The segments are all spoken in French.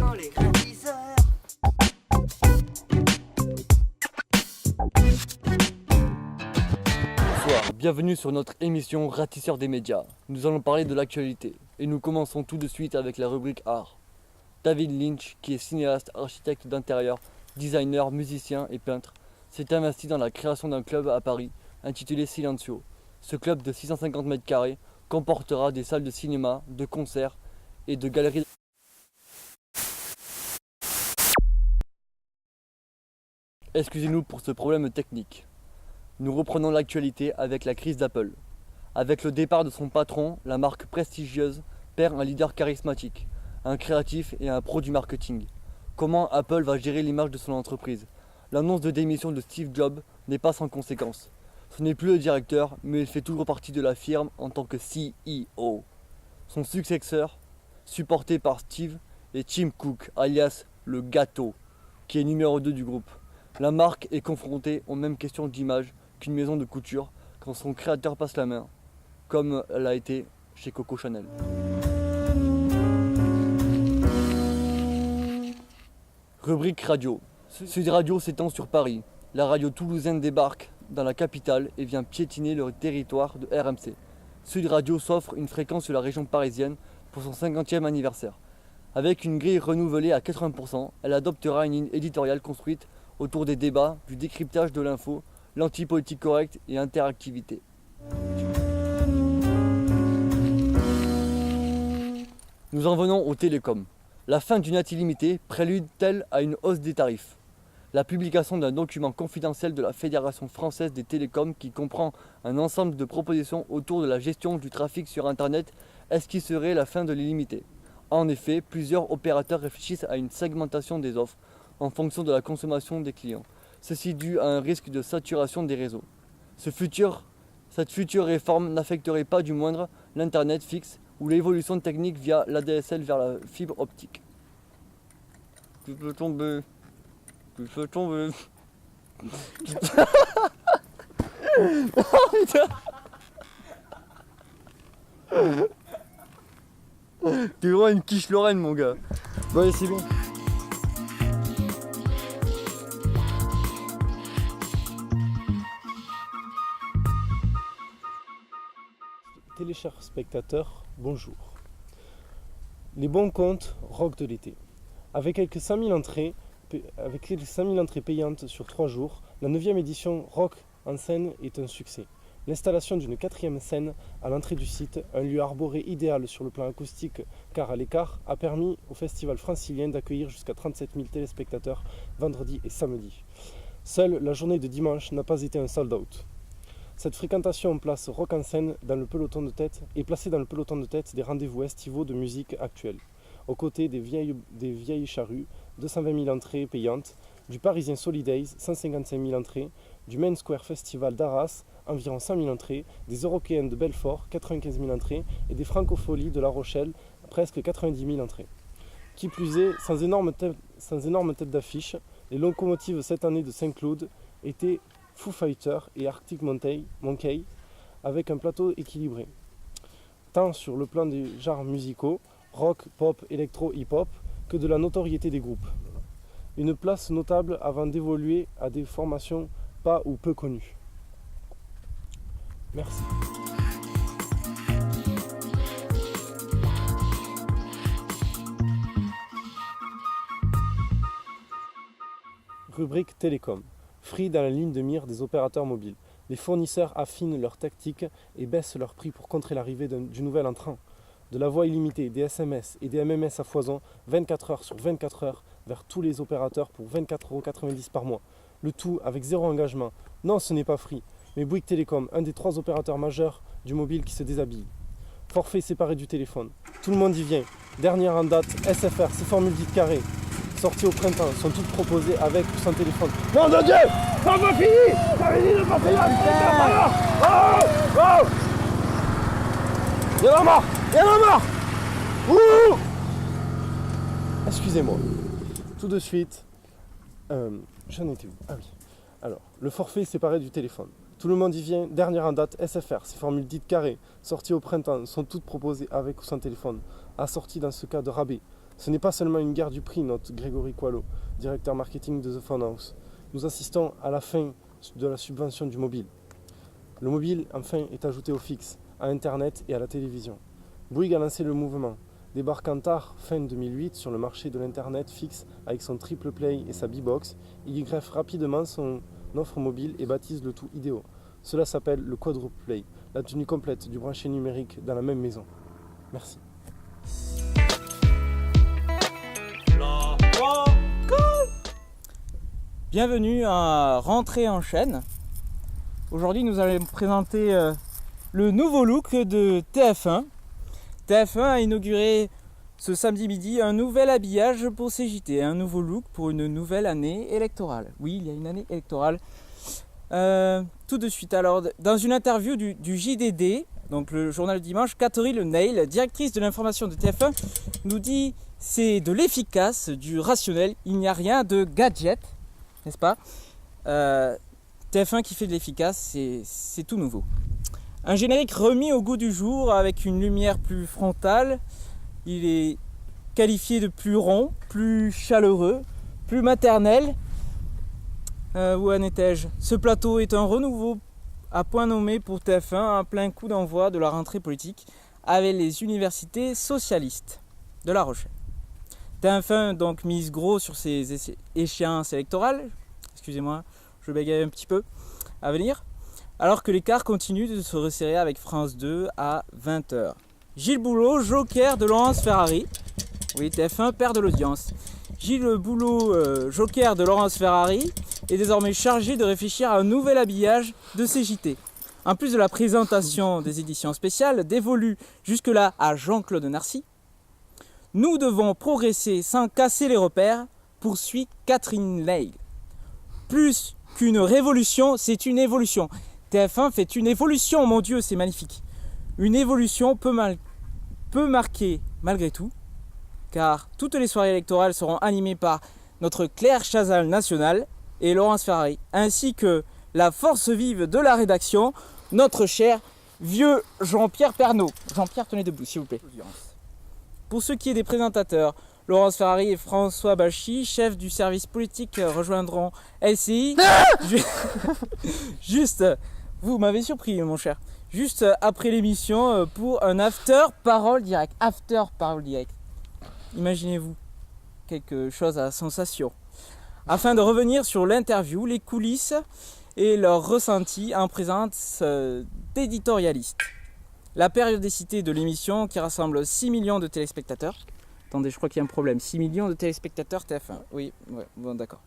dans les réviseurs. Bonsoir, bienvenue sur notre émission Ratisseur des médias. Nous allons parler de l'actualité et nous commençons tout de suite avec la rubrique art. David Lynch, qui est cinéaste, architecte d'intérieur, designer, musicien et peintre, s'est investi dans la création d'un club à Paris intitulé Silencio. Ce club de 650 mètres carrés comportera des salles de cinéma, de concerts et de galeries. Excusez-nous pour ce problème technique. Nous reprenons l'actualité avec la crise d'Apple. Avec le départ de son patron, la marque prestigieuse perd un leader charismatique, un créatif et un pro du marketing. Comment Apple va gérer l'image de son entreprise? L'annonce de démission de Steve Jobs n'est pas sans conséquences. Ce n'est plus le directeur, mais il fait toujours partie de la firme en tant que CEO. Son successeur, supporté par Steve, est Tim Cook, alias le gâteau, qui est numéro 2 du groupe. La marque est confrontée aux mêmes questions d'image qu'une maison de couture quand son créateur passe la main, comme elle a été chez Coco Chanel. Rubrique radio. Sud Radio s'étend sur Paris. La radio toulousaine débarque dans la capitale et vient piétiner le territoire de RMC. Sud Radio s'offre une fréquence sur la région parisienne pour son 50e anniversaire. Avec une grille renouvelée à 80%, elle adoptera une ligne éditoriale construite autour des débats, du décryptage de l'info, l'anti-politique correcte et interactivité. Nous en venons aux télécoms. La fin du net illimité prélude-t-elle à une hausse des tarifs? La publication d'un document confidentiel de la Fédération française des télécoms qui comprend un ensemble de propositions autour de la gestion du trafic sur Internet esquisserait la fin de l'illimité. En effet, plusieurs opérateurs réfléchissent à une segmentation des offres en fonction de la consommation des clients. Ceci dû à un risque de saturation des réseaux. Cette future réforme n'affecterait pas du moindre l'Internet fixe ou l'évolution technique via l'ADSL vers la fibre optique. Tu peux tomber. Tu peux tomber. Oh putain. T'es vraiment une quiche Lorraine mon gars. Bon allez c'est bon. Téléchers spectateurs, bonjour. Les bons comptes rock de l'été. Avec quelques 5000 entrées payantes sur 3 jours, la 9e édition Rock en scène est un succès. L'installation d'une 4e scène à l'entrée du site, un lieu arboré idéal sur le plan acoustique car à l'écart, a permis au festival francilien d'accueillir jusqu'à 37 000 téléspectateurs vendredi et samedi. Seule la journée de dimanche n'a pas été un sold-out. Cette fréquentation place Rock en scène dans le peloton de tête et placée dans le peloton de tête des rendez-vous estivaux de musique actuelle, aux côtés des vieilles charrues, 220 000 entrées payantes, du Parisien Solidays, 155 000 entrées, du Main Square Festival d'Arras, environ 100 000 entrées, des Européens de Belfort, 95 000 entrées, et des Francopholies de La Rochelle, presque 90 000 entrées. Qui plus est, sans énorme tête d'affiche, les locomotives cette année de Saint-Cloud étaient Foo Fighters et Arctic Monkey, avec un plateau équilibré, tant sur le plan des genres musicaux, rock, pop, électro, hip-hop, que de la notoriété des groupes. Une place notable avant d'évoluer à des formations pas ou peu connues. Merci. Rubrique Télécom. Free dans la ligne de mire des opérateurs mobiles. Les fournisseurs affinent leurs tactiques et baissent leurs prix pour contrer l'arrivée du nouvel entrant. De la voix illimitée, des SMS et des MMS à foison, 24 heures sur 24 heures, vers tous les opérateurs pour 24,90 € par mois. Le tout avec zéro engagement. Non, ce n'est pas Free, mais Bouygues Télécom, un des 3 opérateurs majeurs du mobile qui se déshabille. Forfait séparé du téléphone. Tout le monde y vient. Dernière en date, SFR, c'est formule dite carré. Sorties au printemps, sont toutes proposées avec ou sans téléphone. Nom de Dieu! Ça va fini! J'avais dit de passer la oh! Il y en a marre! Il y en a marre! Ouh! Excusez-moi. Tout de suite, j'en étais où? Ah oui. Alors, le forfait séparé du téléphone. Tout le monde y vient. Dernière en date, SFR, ces formules dites carrées, sorties au printemps, sont toutes proposées avec ou sans téléphone, assorties dans ce cas de rabais. Ce n'est pas seulement une guerre du prix, note Grégory Coelho, directeur marketing de The Phone House. Nous assistons à la fin de la subvention du mobile. Le mobile, enfin, est ajouté au fixe, à Internet et à la télévision. Bouygues a lancé le mouvement, débarquant tard, fin 2008, sur le marché de l'Internet fixe avec son triple play et sa B-Box. Il y greffe rapidement son offre mobile et baptise le tout Idéo. Cela s'appelle le quadruple play, la tenue complète du branché numérique dans la même maison. Merci. Bienvenue à Rentrée en chaîne. Aujourd'hui nous allons présenter le nouveau look de TF1. TF1 a inauguré ce samedi midi un nouvel habillage pour CJT, un nouveau look pour une nouvelle année électorale. Oui, il y a une année électorale. Tout de suite, alors dans une interview du JDD, donc le journal du dimanche, Catherine Le Nail, directrice de l'information de TF1, nous dit c'est de l'efficace, du rationnel, il n'y a rien de gadget, n'est-ce pas TF1 qui fait de l'efficace, c'est tout nouveau. Un générique remis au goût du jour avec une lumière plus frontale, il est qualifié de plus rond, plus chaleureux, plus maternel. Où en étais-je ? Ce plateau est un renouveau à point nommé pour TF1, un plein coup d'envoi de la rentrée politique avec les universités socialistes de La Rochelle. TF1 donc mise gros sur ses échéances électorales, excusez-moi, je bégaye un petit peu, à venir, alors que l'écart continue de se resserrer avec France 2 à 20h. Gilles Boulot, joker de Laurence Ferrari, oui TF1 perd de l'audience. Gilles Boulot, joker de Laurence Ferrari, est désormais chargé de réfléchir à un nouvel habillage de CJT. En plus de la présentation des éditions spéciales dévolues jusque-là à Jean-Claude Narcy, nous devons progresser sans casser les repères, poursuit Catherine Leigh. Plus qu'une révolution, c'est une évolution. TF1 fait une évolution, mon Dieu, c'est magnifique. Une évolution peut marquer malgré tout, car toutes les soirées électorales seront animées par notre Claire Chazal nationale et Laurence Ferrari, ainsi que la force vive de la rédaction, notre cher vieux Jean-Pierre Pernaut. Jean-Pierre, tenez debout, s'il vous plaît. Pour ce qui est des présentateurs, Laurence Ferrari et François Bachy, chefs du service politique, rejoindront LCI. Juste, vous m'avez surpris, mon cher. Juste après l'émission pour un after parole direct. After parole direct. Imaginez-vous quelque chose à sensation. Afin de revenir sur l'interview, les coulisses et leurs ressentis en présence d'éditorialistes. La périodicité de l'émission qui rassemble 6 millions de téléspectateurs. Attendez, je crois qu'il y a un problème. 6 millions de téléspectateurs TF1. Oui, ouais, bon d'accord.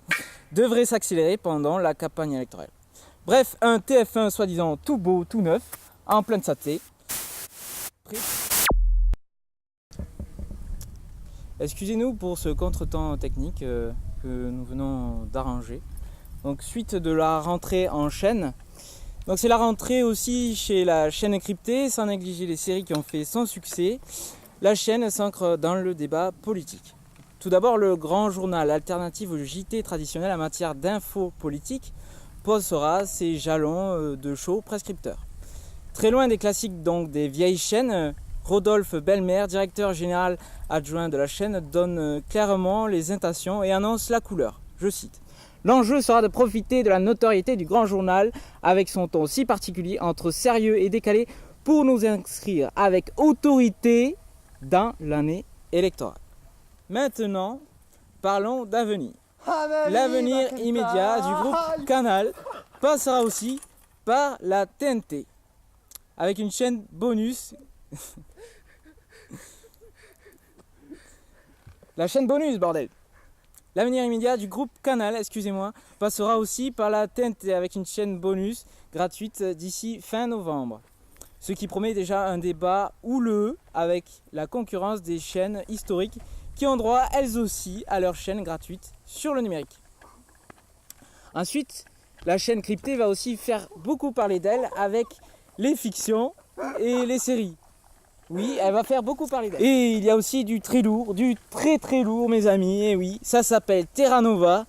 Devrait s'accélérer pendant la campagne électorale. Bref, un TF1 soi-disant tout beau, tout neuf, en pleine santé. Excusez-nous pour ce contretemps technique que nous venons d'arranger. Donc suite de la rentrée en chaîne. Donc c'est la rentrée aussi chez la chaîne cryptée, sans négliger les séries qui ont fait son succès. La chaîne s'ancre dans le débat politique. Tout d'abord, le grand journal alternatif au JT traditionnel en matière d'infos politiques posera ses jalons de show prescripteurs. Très loin des classiques donc des vieilles chaînes, Rodolphe Belmer, directeur général adjoint de la chaîne, donne clairement les intentions et annonce la couleur. Je cite. L'enjeu sera de profiter de la notoriété du grand journal avec son ton si particulier entre sérieux et décalé pour nous inscrire avec autorité dans l'année électorale. Maintenant, parlons d'avenir. L'avenir immédiat du groupe Canal passera aussi par la TNT avec une chaîne bonus. La chaîne bonus, bordel. L'avenir immédiat du groupe Canal, passera aussi par la TNT avec une chaîne bonus gratuite d'ici fin novembre. Ce qui promet déjà un débat houleux avec la concurrence des chaînes historiques qui ont droit elles aussi à leur chaîne gratuite sur le numérique. Ensuite, la chaîne cryptée va aussi faire beaucoup parler d'elle avec les fictions et les séries. Oui, elle va faire beaucoup parler d'elle. Et il y a aussi du très lourd, du très très lourd mes amis, et oui, ça s'appelle Terra Nova.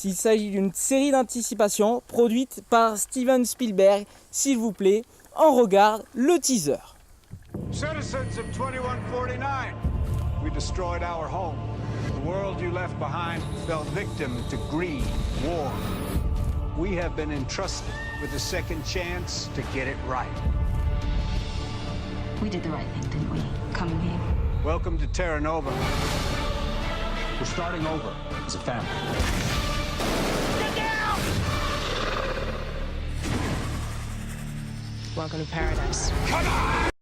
Il s'agit d'une série d'anticipation produite par Steven Spielberg. S'il vous plaît, on regarde le teaser. Citizens of 2149, We destroyed our home. The world you left behind fell victim to greed, war. We have been entrusted with a second chance to get it right. We did the right thing, didn't we? Coming here. Welcome to Terra Nova. We're starting over as a family. Get down! Welcome to paradise. Come on!